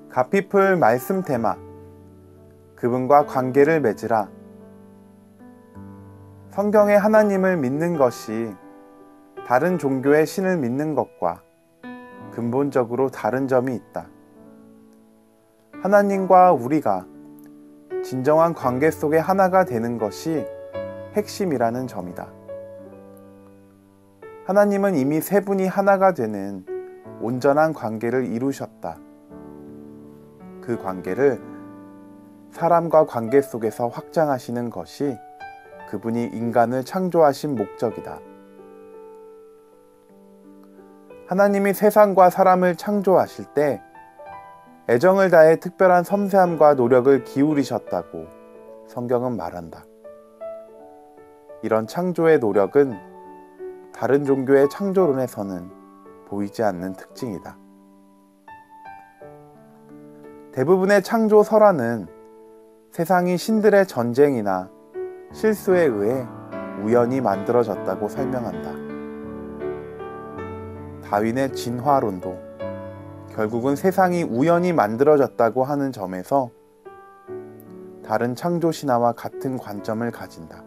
가피풀 말씀 테마. 그분과 관계를 맺으라. 성경의 하나님을 믿는 것이 다른 종교의 신을 믿는 것과 근본적으로 다른 점이 있다. 하나님과 우리가 진정한 관계 속에 하나가 되는 것이 핵심이라는 점이다. 하나님은 이미 세 분이 하나가 되는 온전한 관계를 이루셨다. 그 관계를 사람과 관계 속에서 확장하시는 것이 그분이 인간을 창조하신 목적이다. 하나님이 세상과 사람을 창조하실 때 애정을 다해 특별한 섬세함과 노력을 기울이셨다고 성경은 말한다. 이런 창조의 노력은 다른 종교의 창조론에서는 보이지 않는 특징이다. 대부분의 창조 설화는 세상이 신들의 전쟁이나 실수에 의해 우연히 만들어졌다고 설명한다. 다윈의 진화론도 결국은 세상이 우연히 만들어졌다고 하는 점에서 다른 창조 신화와 같은 관점을 가진다.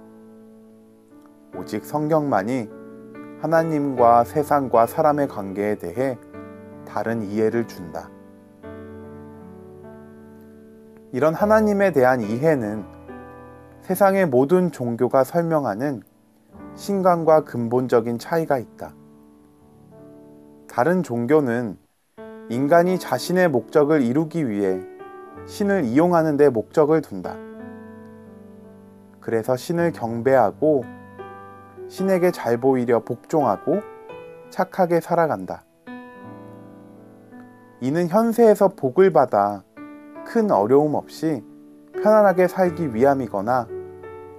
오직 성경만이 하나님과 세상과 사람의 관계에 대해 다른 이해를 준다. 이런 하나님에 대한 이해는 세상의 모든 종교가 설명하는 신관과 근본적인 차이가 있다. 다른 종교는 인간이 자신의 목적을 이루기 위해 신을 이용하는 데 목적을 둔다. 그래서 신을 경배하고 신에게 잘 보이려 복종하고 착하게 살아간다. 이는 현세에서 복을 받아 큰 어려움 없이 편안하게 살기 위함이거나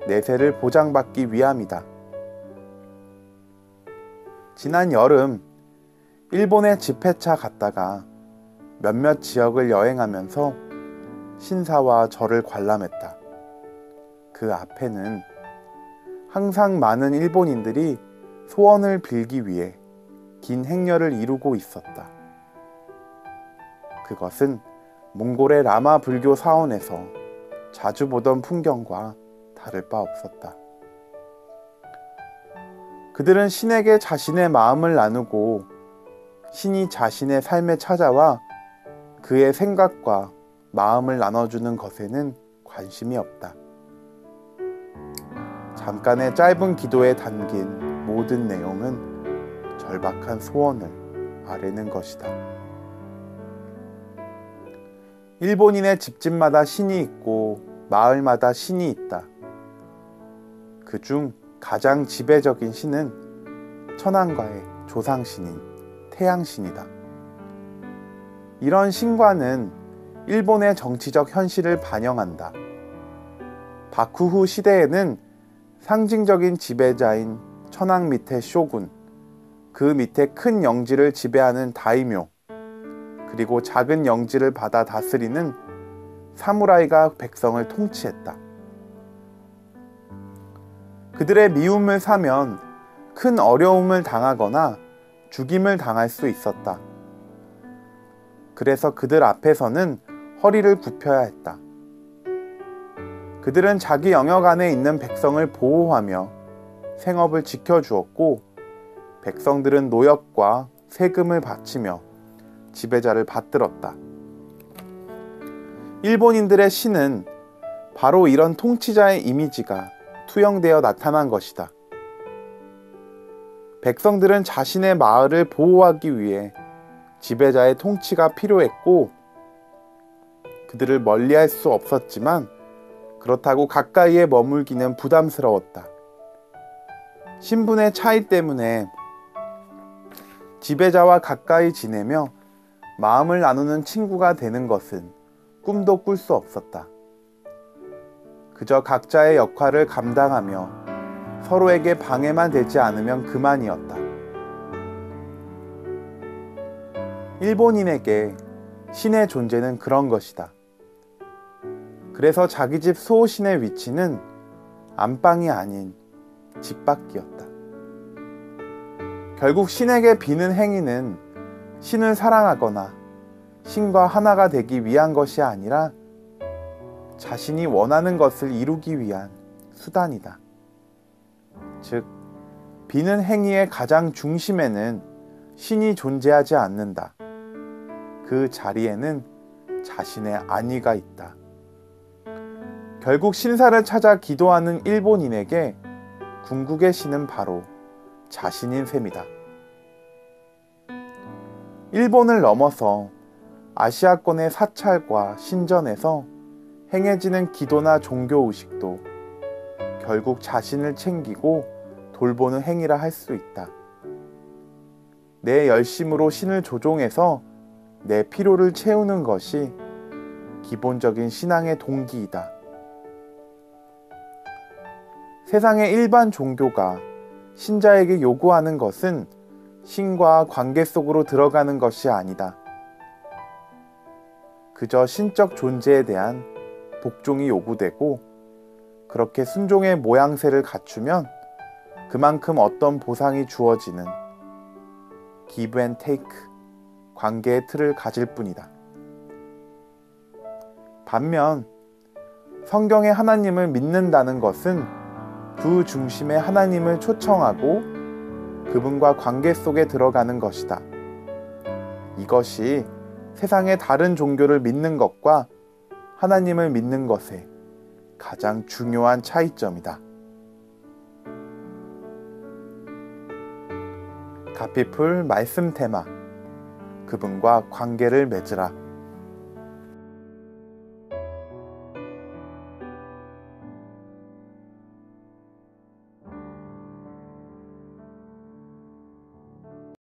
내세를 보장받기 위함이다. 지난 여름 일본에 집회차 갔다가 몇몇 지역을 여행하면서 신사와 절을 관람했다. 그 앞에는 항상 많은 일본인들이 소원을 빌기 위해 긴 행렬을 이루고 있었다. 그것은 몽골의 라마 불교 사원에서 자주 보던 풍경과 다를 바 없었다. 그들은 신에게 자신의 마음을 나누고 신이 자신의 삶에 찾아와 그의 생각과 마음을 나눠주는 것에는 관심이 없다. 잠깐의 짧은 기도에 담긴 모든 내용은 절박한 소원을 아뢰는 것이다. 일본인의 집집마다 신이 있고 마을마다 신이 있다. 그중 가장 지배적인 신은 천황과의 조상신인 태양신이다. 이런 신과는 일본의 정치적 현실을 반영한다. 바쿠후 시대에는 상징적인 지배자인 천황 밑에 쇼군, 그 밑에 큰 영지를 지배하는 다이묘, 그리고 작은 영지를 받아 다스리는 사무라이가 백성을 통치했다. 그들의 미움을 사면 큰 어려움을 당하거나 죽임을 당할 수 있었다. 그래서 그들 앞에서는 허리를 굽혀야 했다. 그들은 자기 영역 안에 있는 백성을 보호하며 생업을 지켜주었고, 백성들은 노역과 세금을 바치며 지배자를 받들었다. 일본인들의 신은 바로 이런 통치자의 이미지가 투영되어 나타난 것이다. 백성들은 자신의 마을을 보호하기 위해 지배자의 통치가 필요했고, 그들을 멀리할 수 없었지만 그렇다고 가까이에 머물기는 부담스러웠다. 신분의 차이 때문에 지배자와 가까이 지내며 마음을 나누는 친구가 되는 것은 꿈도 꿀 수 없었다. 그저 각자의 역할을 감당하며 서로에게 방해만 되지 않으면 그만이었다. 일본인에게 신의 존재는 그런 것이다. 그래서 자기 집 수호신의 위치는 안방이 아닌 집 밖이었다. 결국 신에게 비는 행위는 신을 사랑하거나 신과 하나가 되기 위한 것이 아니라 자신이 원하는 것을 이루기 위한 수단이다. 즉, 비는 행위의 가장 중심에는 신이 존재하지 않는다. 그 자리에는 자신의 안위가 있다. 결국 신사를 찾아 기도하는 일본인에게 궁극의 신은 바로 자신인 셈이다. 일본을 넘어서 아시아권의 사찰과 신전에서 행해지는 기도나 종교의식도 결국 자신을 챙기고 돌보는 행위라 할 수 있다. 내 열심으로 신을 조종해서 내 필요를 채우는 것이 기본적인 신앙의 동기이다. 세상의 일반 종교가 신자에게 요구하는 것은 신과 관계 속으로 들어가는 것이 아니다. 그저 신적 존재에 대한 복종이 요구되고 그렇게 순종의 모양새를 갖추면 그만큼 어떤 보상이 주어지는 give and take, 관계의 틀을 가질 뿐이다. 반면 성경의 하나님을 믿는다는 것은 그 중심에 하나님을 초청하고 그분과 관계 속에 들어가는 것이다. 이것이 세상의 다른 종교를 믿는 것과 하나님을 믿는 것의 가장 중요한 차이점이다. 가피풀 말씀 테마, 그분과 관계를 맺으라.